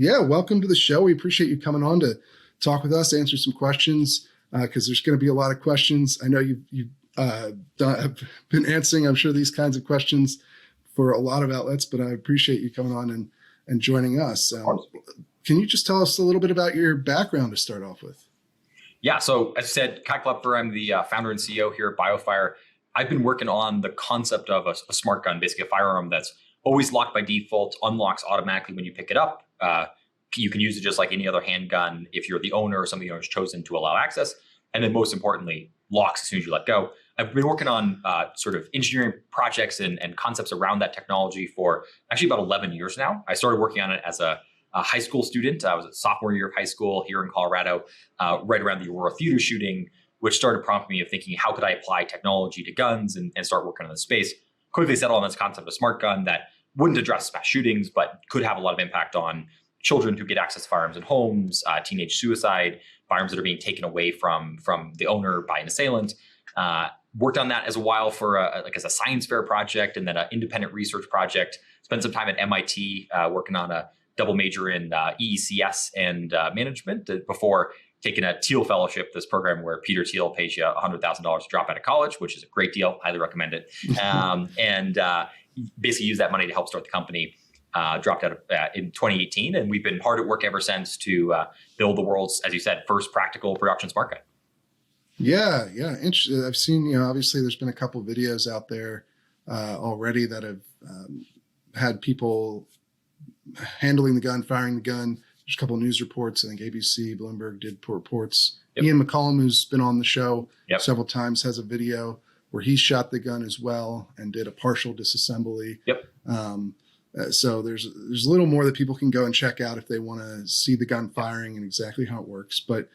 Yeah, welcome to the show. We appreciate you coming on to talk with us, answer some questions, because there's going to be a lot of questions. I know have been answering, I'm sure, these kinds of questions for a lot of outlets, but I appreciate you coming on and joining us. Can you just tell us a little bit about your background to start off with? Yeah, so as I said, Kai Kloepfer, I'm the founder and CEO here at Biofire. I've been working on the concept of a smart gun, basically a firearm that's always locked by default, unlocks automatically when you pick it up. You can use it just like any other handgun if you're the owner or somebody who's chosen to allow access. And then most importantly, locks as soon as you let go. I've been working on sort of engineering projects and concepts around that technology for actually about 11 years now. I started working on it as a high school student. I was a sophomore year of high school here in Colorado, right around the Aurora theater shooting, which started prompting me of thinking, how could I apply technology to guns and start working on this space? Quickly settled on this concept of a smart gun that wouldn't address mass shootings, but could have a lot of impact on children who get access to firearms in homes, teenage suicide, firearms that are being taken away from the owner by an assailant. Worked on that as a while for as a science fair project and then an independent research project. Spent some time at MIT working on a double major in EECS and management before taking a Thiel Fellowship, this program where Peter Thiel pays you $100,000 to drop out of college, which is a great deal. Highly recommend it. And basically use that money to help start the company. Dropped out in 2018, and we've been hard at work ever since to build the world's, as you said, first practical production smart gun. Yeah. Interesting. I've seen, obviously there's been a couple of videos out there already that have had people handling the gun, firing the gun. There's a couple of news reports. I think ABC, Bloomberg did reports. Yep. Ian McCollum, who's been on the show several times, has a video where he shot the gun as well and did a partial disassembly. Yep. So there's a little more that people can go and check out if they want to see the gun firing and exactly how it works. But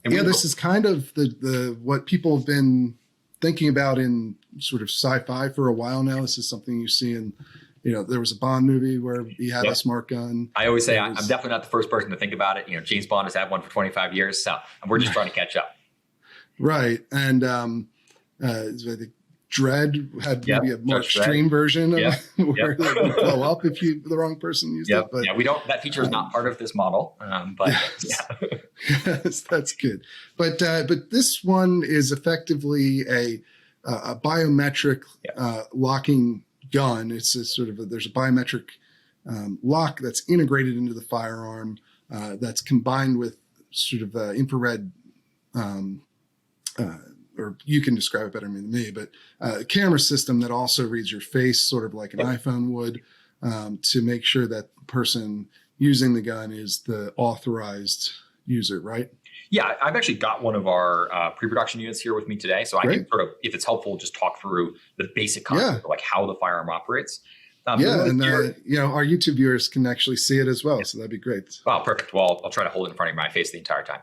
this is kind of the what people have been thinking about in sort of sci-fi for a while now. This is something you see in, there was a Bond movie where he had a smart gun. I always say I'm definitely not the first person to think about it. James Bond has had one for 25 years, so we're just trying to catch up. Right. And I think Dread had maybe a more extreme version of where it would blow up if the wrong person used it. But that feature is not part of this model. Yes, that's good. But this one is effectively a biometric locking gun. It's a sort of there's a biometric lock that's integrated into the firearm that's combined with sort of infrared or you can describe it better than me, but a camera system that also reads your face, sort of like an iPhone would, to make sure that the person using the gun is the authorized user, right? Yeah, I've actually got one of our pre-production units here with me today. So I can sort of, if it's helpful, just talk through the basic concept of like how the firearm operates. Our YouTube viewers can actually see it as well. So that'd be great. Oh, perfect. Well, I'll try to hold it in front of my face the entire time.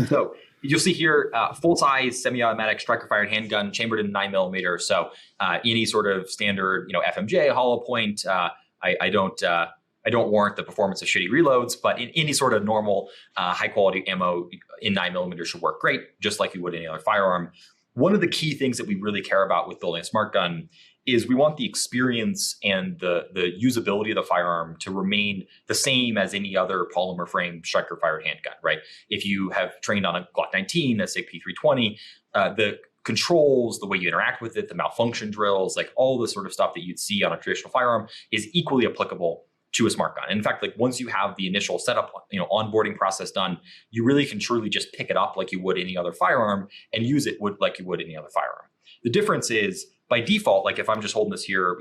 So you'll see here, full-size semi-automatic striker-fired handgun chambered in 9mm. So any sort of standard, FMJ, hollow point. I don't warrant the performance of shitty reloads, but in any sort of normal high-quality ammo in 9mm should work great, just like you would any other firearm. One of the key things that we really care about with building a smart gun is we want the experience and the usability of the firearm to remain the same as any other polymer frame striker fired handgun, right? If you have trained on a Glock 19, a SIG P320, the controls, the way you interact with it, the malfunction drills, like all the sort of stuff that you'd see on a traditional firearm is equally applicable to a smart gun. And in fact, like once you have the initial setup, onboarding process done, you really can truly just pick it up like you would any other firearm and use it like you would any other firearm. The difference is, by default, like if I'm just holding this here,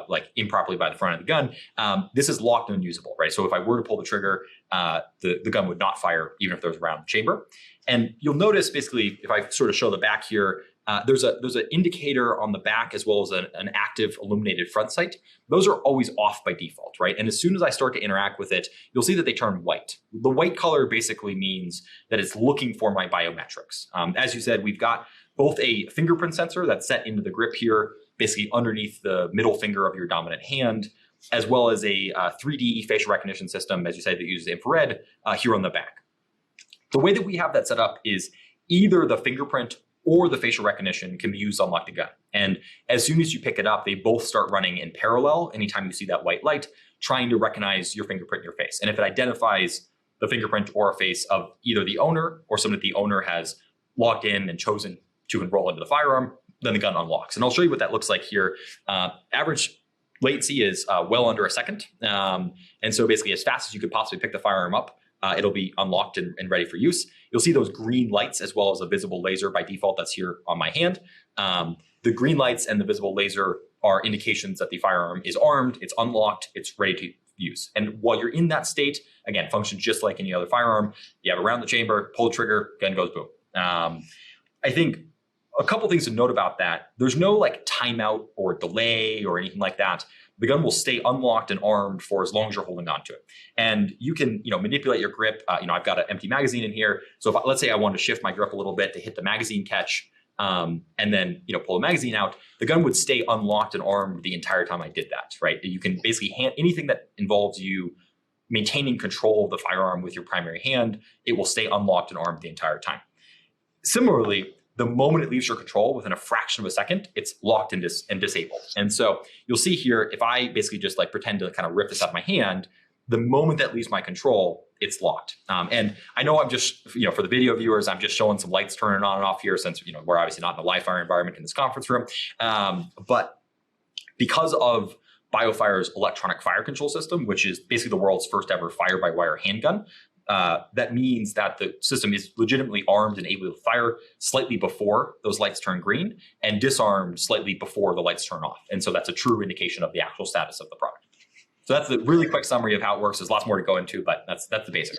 like improperly by the front of the gun, this is locked and unusable, right? So if I were to pull the trigger, the gun would not fire even if there's a round in the chamber. And you'll notice basically, if I sort of show the back here, there's an indicator on the back as well as an active illuminated front sight. Those are always off by default, right? And as soon as I start to interact with it, you'll see that they turn white. The white color basically means that it's looking for my biometrics. As you said, we've got both a fingerprint sensor that's set into the grip here, basically underneath the middle finger of your dominant hand, as well as a 3D facial recognition system, as you said, that uses infrared here on the back. The way that we have that set up is either the fingerprint or the facial recognition can be used to unlock the gun. And as soon as you pick it up, they both start running in parallel. Anytime you see that white light, trying to recognize your fingerprint in your face. And if it identifies the fingerprint or a face of either the owner or someone that the owner has logged in and chosen to enroll into the firearm, then the gun unlocks. And I'll show you what that looks like here. Average latency is well under a second. And so basically as fast as you could possibly pick the firearm up, it'll be unlocked and ready for use. You'll see those green lights as well as a visible laser by default that's here on my hand. The green lights and the visible laser are indications that the firearm is armed, it's unlocked, it's ready to use. And while you're in that state, again, functions just like any other firearm. You have it around the chamber, pull the trigger, gun goes boom. I think a couple things to note about that. There's no like timeout or delay or anything like that. The gun will stay unlocked and armed for as long as you're holding on to it. And you can, manipulate your grip. I've got an empty magazine in here. So if let's say I want to shift my grip a little bit to hit the magazine catch, and then pull the magazine out, the gun would stay unlocked and armed the entire time I did that, right? You can basically anything that involves you maintaining control of the firearm with your primary hand, it will stay unlocked and armed the entire time. Similarly, the moment it leaves your control, within a fraction of a second, it's locked and disabled. And so you'll see here, if I basically just like pretend to kind of rip this out of my hand, the moment that leaves my control, it's locked. And I know I'm just, for the video viewers, I'm just showing some lights turning on and off here since, we're obviously not in a live fire environment in this conference room. But because of Biofire's electronic fire control system, which is basically the world's first ever fire-by-wire handgun, that means that the system is legitimately armed and able to fire slightly before those lights turn green and disarmed slightly before the lights turn off. And so that's a true indication of the actual status of the product. So that's the really quick summary of how it works. There's lots more to go into, but that's the basics.